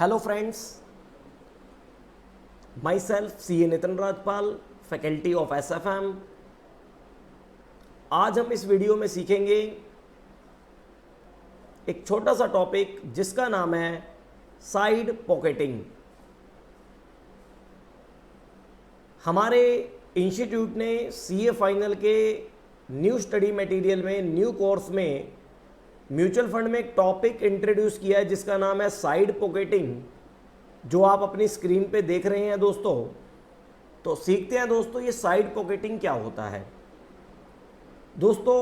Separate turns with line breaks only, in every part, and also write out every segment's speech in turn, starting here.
Hello friends, myself CA Nitin Rajpal, faculty of SFM। आज हम इस वीडियो में सीखेंगे एक छोटा सा टॉपिक जिसका नाम है साइड पॉकेटिंग। हमारे इंस्टीट्यूट ने CA फाइनल के न्यू स्टडी मटेरियल में, न्यू कोर्स में म्यूचुअल फंड में एक टॉपिक इंट्रोड्यूस किया है जिसका नाम है साइड पॉकेटिंग, जो आप अपनी स्क्रीन पे देख रहे हैं दोस्तों। तो सीखते हैं दोस्तों ये साइड पॉकेटिंग क्या होता है। दोस्तों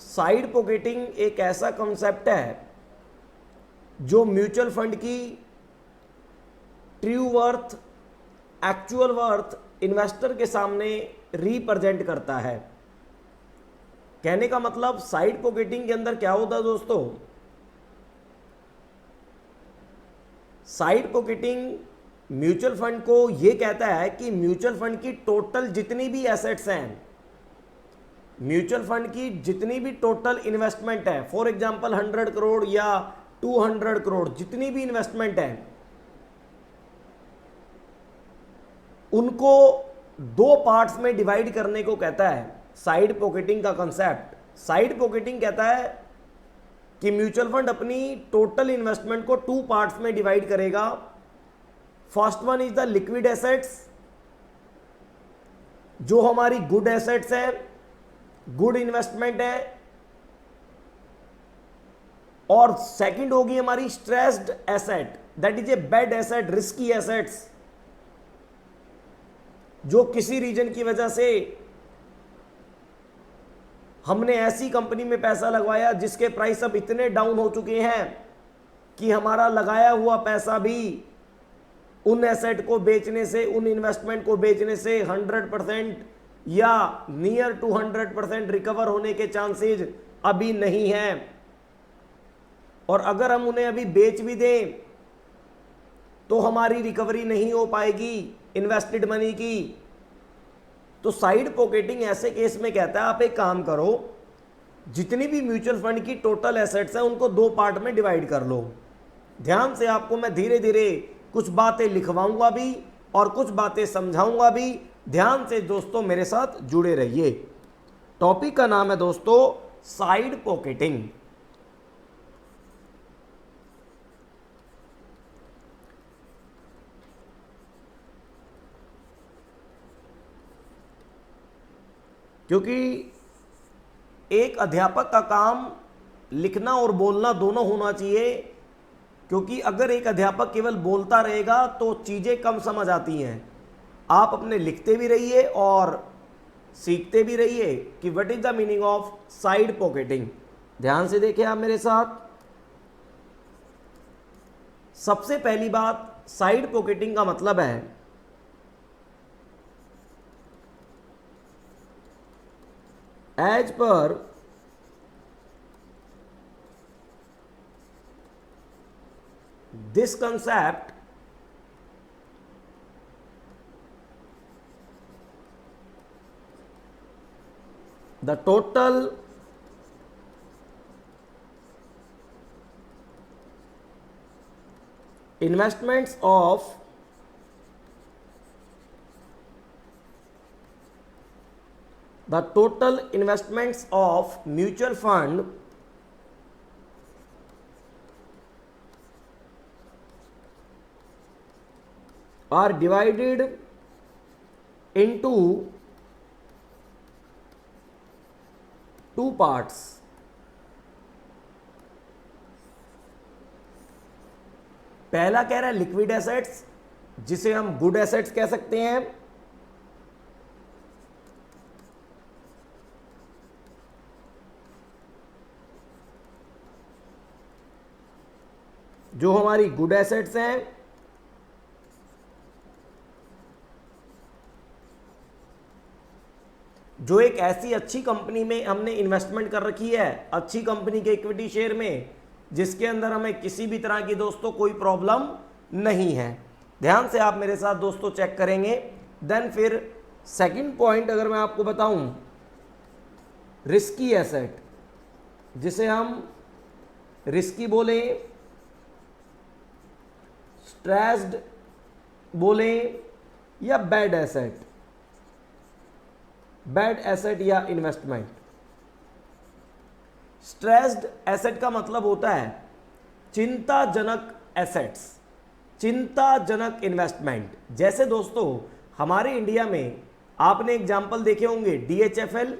साइड पॉकेटिंग एक ऐसा कंसेप्ट है जो म्यूचुअल फंड की true worth, actual worth investor के सामने रिप्रेजेंट करता है। कहने का मतलब साइड पॉकेटिंग के अंदर क्या होता है दोस्तों, साइड पॉकेटिंग म्यूचुअल फंड को यह कहता है कि म्यूचुअल फंड की टोटल जितनी भी एसेट्स हैं, म्यूचुअल फंड की जितनी भी टोटल इन्वेस्टमेंट है, फॉर एग्जांपल 100 करोड़ या 200 करोड़, जितनी भी इन्वेस्टमेंट है, उनको दो पार्ट्स में डिवाइड करने को कहता है साइड पॉकेटिंग का कंसेप्ट। साइड पॉकेटिंग कहता है कि म्यूचुअल फंड अपनी टोटल इन्वेस्टमेंट को 2 पार्ट्स में डिवाइड करेगा। First one is the liquid assets, जो हमारी गुड एसेट्स है, गुड इन्वेस्टमेंट है, और सेकंड होगी हमारी stressed asset, that is a bad asset, risky assets, जो किसी रीजन की वजह से हमने ऐसी कंपनी में पैसा लगवाया जिसके प्राइस अब इतने डाउन हो चुके हैं कि हमारा लगाया हुआ पैसा भी उन एसेट को बेचने से, उन इन्वेस्टमेंट को बेचने से 100% या नियर टू 100% रिकवर होने के चांसेस अभी नहीं हैं। और अगर हम उन्हें अभी बेच भी दें तो हमारी रिकवरी नहीं हो पाएगी इन्वेस्टेड मनी की। तो साइड पॉकेटिंग ऐसे केस में कहता है आप एक काम करो, जितनी भी म्यूचुअल फंड की टोटल एसेट्स हैं उनको 2 पार्ट में डिवाइड कर लो। ध्यान से आपको मैं धीरे धीरे कुछ बातें लिखवाऊंगा भी और कुछ बातें समझाऊंगा भी। ध्यान से दोस्तों मेरे साथ जुड़े रहिए। टॉपिक का नाम है दोस्तों साइड पॉकेटिंग। क्योंकि एक अध्यापक का काम लिखना और बोलना दोनों होना चाहिए, क्योंकि अगर एक अध्यापक केवल बोलता रहेगा तो चीज़ें कम समझ आती हैं। आप अपने लिखते भी रहिए और सीखते भी रहिए कि what is the meaning of side pocketing. ध्यान से देखिए आप मेरे साथ। सबसे पहली बात, साइड पॉकेटिंग का मतलब है as per this concept, the total investments of mutual fund are divided into 2 parts. पहला कह रहा है लिक्विड एसेट्स, जिसे हम गुड एसेट्स कह सकते हैं, जो हमारी गुड एसेट्स हैं, जो एक ऐसी अच्छी कंपनी में हमने इन्वेस्टमेंट कर रखी है, अच्छी कंपनी के इक्विटी शेयर में, जिसके अंदर हमें किसी भी तरह की दोस्तों कोई प्रॉब्लम नहीं है। ध्यान से आप मेरे साथ दोस्तों चेक करेंगे। देन फिर सेकंड पॉइंट अगर मैं आपको बताऊं, रिस्की एसेट, जिसे हम रिस्की बोले, स्ट्रेस्ड बोले या बैड एसेट, बैड एसेट या इन्वेस्टमेंट। स्ट्रेस्ड एसेट का मतलब होता है चिंताजनक एसेट्स, चिंताजनक इन्वेस्टमेंट। जैसे दोस्तों हमारे इंडिया में आपने एग्जाम्पल देखे होंगे, DHFL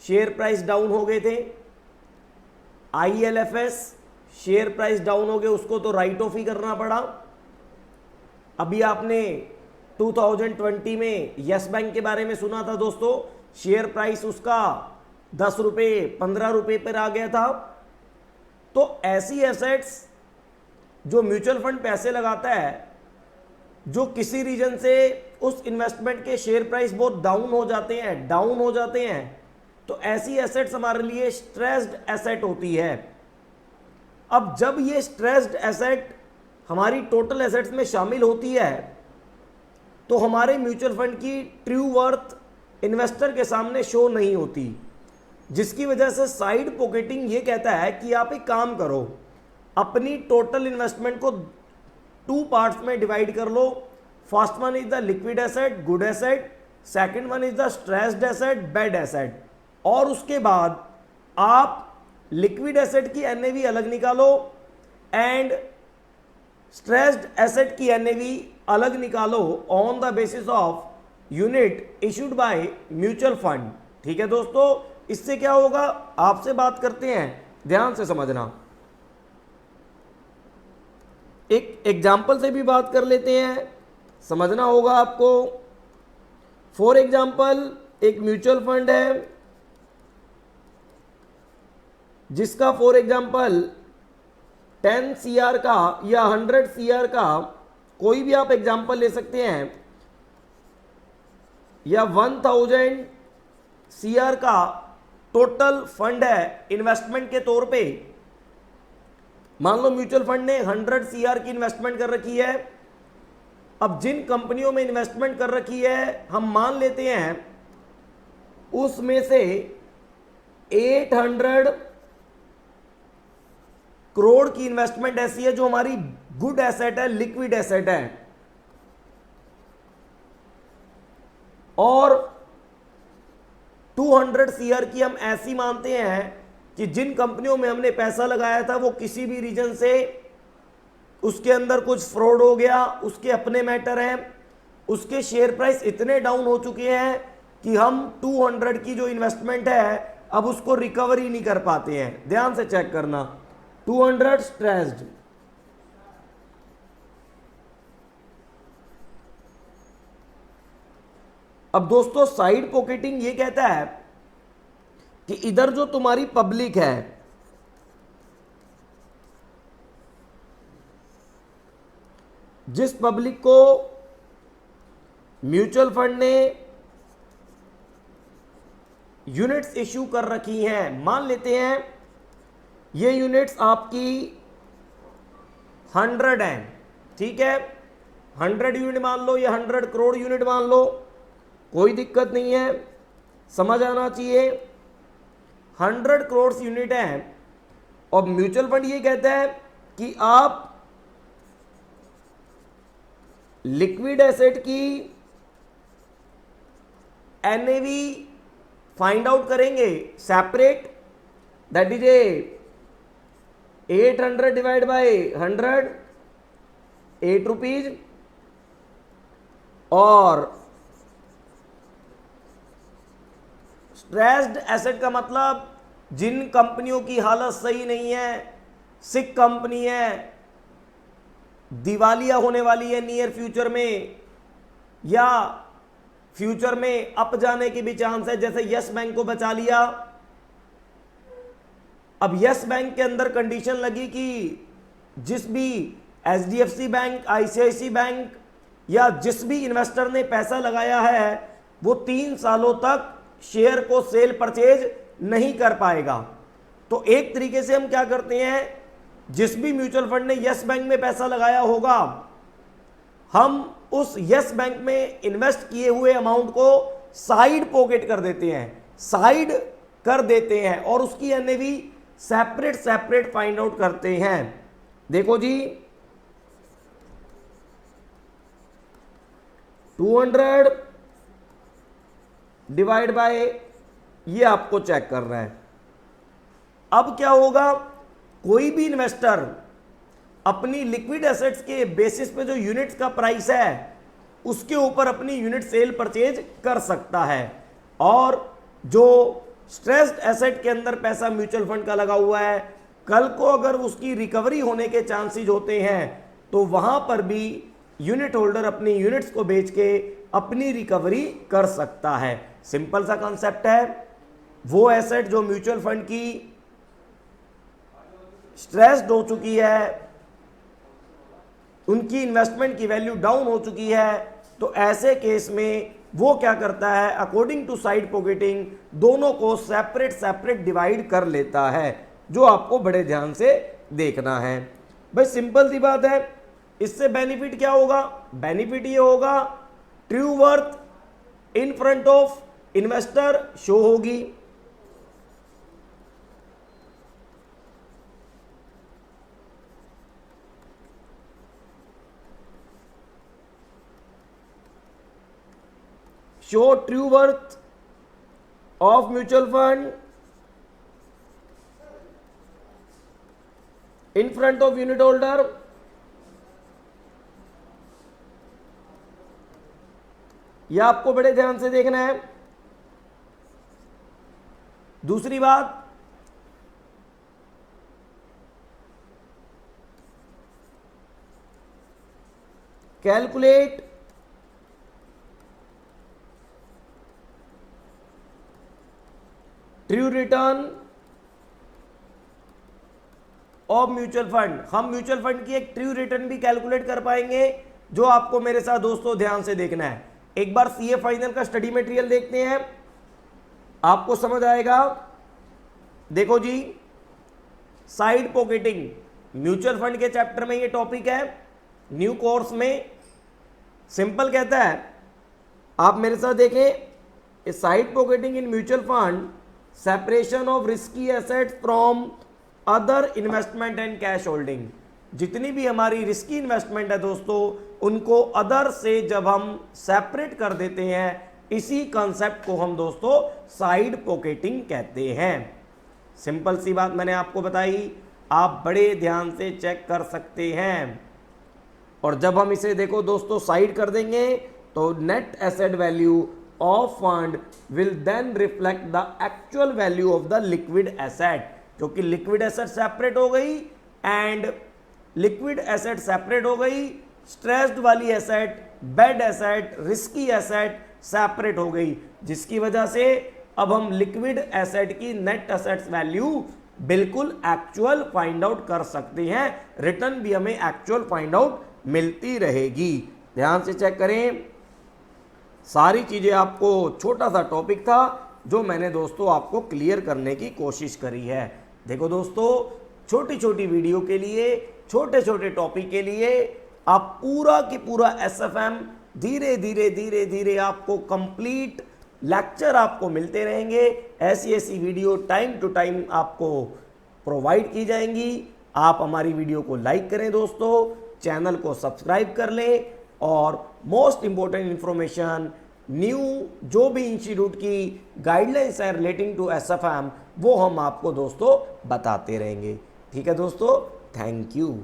शेयर प्राइस डाउन हो गए थे, ILFS शेयर प्राइस डाउन हो गए, उसको तो राइट ऑफ ही करना पड़ा। अभी आपने 2020 में यस बैंक के बारे में सुना था दोस्तों, शेयर प्राइस उसका 10 रुपये 15 रुपये पर आ गया था। तो ऐसी एसेट्स जो म्यूचुअल फंड पैसे लगाता है, जो किसी रीजन से उस इन्वेस्टमेंट के शेयर प्राइस बहुत डाउन हो जाते हैं, तो ऐसी एसेट्स हमारे लिए स्ट्रेस्ड एसेट होती है। अब जब ये स्ट्रेस्ड एसेट हमारी टोटल एसेट्स में शामिल होती है, तो हमारे म्यूचुअल फंड की ट्रू वर्थ इन्वेस्टर के सामने शो नहीं होती, जिसकी वजह से साइड पॉकेटिंग ये कहता है कि आप एक काम करो, अपनी टोटल इन्वेस्टमेंट को 2 पार्ट्स में डिवाइड कर लो। First one is the liquid asset, good asset, second one is the stressed asset, bad asset. और उसके बाद आप लिक्विड एसेट की एनएवी अलग निकालो एंड स्ट्रेस्ड एसेट की एनएवी अलग निकालो on the basis of unit issued by mutual fund. ठीक है दोस्तों, इससे क्या होगा, आपसे बात करते हैं, ध्यान से समझना। एक एग्जाम्पल से भी बात कर लेते हैं, समझना होगा आपको। फॉर एग्जाम्पल एक म्यूचुअल फंड है जिसका फॉर एग्जाम्पल 10 CR का या 100 CR का कोई भी आप एग्जाम्पल ले सकते हैं, या 1000 CR का टोटल फंड है इन्वेस्टमेंट के तौर पे। मान लो म्यूचुअल फंड ने 100 CR की इन्वेस्टमेंट कर रखी है। अब जिन कंपनियों में इन्वेस्टमेंट कर रखी है, हम मान लेते हैं उसमें से 800 करोड़ की इन्वेस्टमेंट ऐसी है जो हमारी गुड एसेट है, लिक्विड एसेट है, और 200 CR की हम ऐसी मानते हैं कि जिन कंपनियों में हमने पैसा लगाया था वो किसी भी रीजन से उसके अंदर कुछ फ्रॉड हो गया, उसके अपने मैटर हैं, उसके शेयर प्राइस इतने डाउन हो चुके हैं कि हम 200 की जो इन्वेस्टमेंट है अब उसको रिकवरी नहीं कर पाते हैं। ध्यान से चेक करना, 200 स्ट्रेस्ड। अब दोस्तों साइड पॉकेटिंग ये कहता है कि इधर जो तुम्हारी पब्लिक है, जिस पब्लिक को म्यूचुअल फंड ने यूनिट्स इश्यू कर रखी हैं, मान लेते हैं ये यूनिट्स आपकी 100 हैं, ठीक है, 100 यूनिट मान लो या 100 करोड़ यूनिट मान लो, कोई दिक्कत नहीं है, समझ आना चाहिए। 100 करोड़ यूनिट है और म्यूचुअल फंड ये कहता है कि आप लिक्विड एसेट की एनएवी फाइंड आउट करेंगे separate, that is 800 divide by 100, 8 rupees, और स्ट्रेस्ड एसेट का मतलब जिन कंपनियों की हालत सही नहीं है, सिक कंपनी है, दिवालिया होने वाली है नियर फ्यूचर में, या फ्यूचर में अप जाने की भी चांस है, जैसे यस बैंक को बचा लिया। अब यस बैंक के अंदर कंडीशन लगी कि जिस भी HDFC बैंक, ICICI बैंक या जिस भी इन्वेस्टर ने पैसा लगाया है वो 3 सालों तक शेयर को सेल परचेज नहीं कर पाएगा। तो एक तरीके से हम क्या करते हैं, जिस भी म्यूचुअल फंड ने यस बैंक में पैसा लगाया होगा, हम उस यस बैंक में इन्वेस्ट किए हुए अमाउंट को साइड पॉकेट कर देते हैं, साइड कर देते हैं, और उसकी एनएवी सेपरेट फाइंड आउट करते हैं। देखो जी, 200 डिवाइड बाय, ये आपको चेक करना है। अब क्या होगा, कोई भी इन्वेस्टर अपनी लिक्विड एसेट्स के बेसिस पे जो यूनिट्स का प्राइस है उसके ऊपर अपनी यूनिट सेल परचेज कर सकता है। और जो स्ट्रेस्ड एसेट के अंदर पैसा म्यूचुअल फंड का लगा हुआ है, कल को अगर उसकी रिकवरी होने के चांसेस होते हैं तो वहां पर भी यूनिट होल्डर अपनी यूनिट्स को बेच के अपनी रिकवरी कर सकता है। सिंपल सा कॉन्सेप्ट है। वो एसेट जो म्यूचुअल फंड की स्ट्रेस्ड हो चुकी है, उनकी इन्वेस्टमेंट की वैल्यू डाउन हो चुकी है, तो ऐसे केस में वो क्या करता है, अकॉर्डिंग टू साइड पॉकेटिंग दोनों को सेपरेट सेपरेट डिवाइड कर लेता है, जो आपको बड़े ध्यान से देखना है। भाई सिंपल सी बात है। इससे बेनिफिट क्या होगा, बेनिफिट ये होगा true worth in front of investor show होगी, show true worth of mutual fund in front of unit holder। यह आपको बड़े ध्यान से देखना है। दूसरी बात, calculate true return of mutual fund. हम म्यूचुअल फंड की एक ट्रू रिटर्न भी कैलकुलेट कर पाएंगे, जो आपको मेरे साथ दोस्तों ध्यान से देखना है। एक बार सीए फाइनल का स्टडी मटेरियल देखते हैं, आपको समझ आएगा। देखो जी, साइड पॉकेटिंग म्यूचुअल फंड के चैप्टर में ये टॉपिक है, न्यू कोर्स में। सिंपल कहता है, आप मेरे साथ देखें, side pocketing in mutual fund, separation of risky assets from other investment and cash holding. जितनी भी हमारी रिस्की इन्वेस्टमेंट है दोस्तों, उनको अदर से जब हम सेपरेट कर देते हैं, इसी कॉन्सेप्ट को हम दोस्तों साइड पॉकेटिंग कहते हैं। सिंपल सी बात मैंने आपको बताई, आप बड़े ध्यान से चेक कर सकते हैं। और जब हम इसे देखो दोस्तों साइड कर देंगे, तो net asset value of fund will then reflect the actual value of the liquid asset, क्योंकि लिक्विड एसेट सेपरेट हो गई एंड लिक्विड एसेट सेपरेट हो गई, स्ट्रेस्ड वाली asset, bed asset, risky asset separate हो गई, जिसकी वजह से अब हम लिक्विड एसेट की नेट एसेट्स वैल्यू बिल्कुल एक्चुअल फाइंड आउट कर सकते हैं। रिटर्न भी हमें एक्चुअल फाइंड आउट मिलती रहेगी। ध्यान से चेक करें, सारी चीजें आपको, छोटा सा टॉपिक था जो मैंने दोस्तों आपको क्लियर करने की कोशिश करी है। देखो दोस्तों, छोटी छोटी वीडियो के लिए, छोटे छोटे टॉपिक के लिए आप पूरा की पूरा एसएफएम धीरे धीरे धीरे धीरे आपको कंप्लीट लेक्चर आपको मिलते रहेंगे। ऐसी ऐसी वीडियो टाइम टू टाइम आपको प्रोवाइड की जाएंगी। आप हमारी वीडियो को लाइक करें दोस्तों, चैनल को सब्सक्राइब कर लें, और मोस्ट इंपॉर्टेंट इंफॉर्मेशन, न्यू जो भी इंस्टीट्यूट की गाइडलाइंस है रिलेटिंग टू एसएफएम, वो हम आपको दोस्तों बताते रहेंगे। ठीक है दोस्तों, थैंक यू।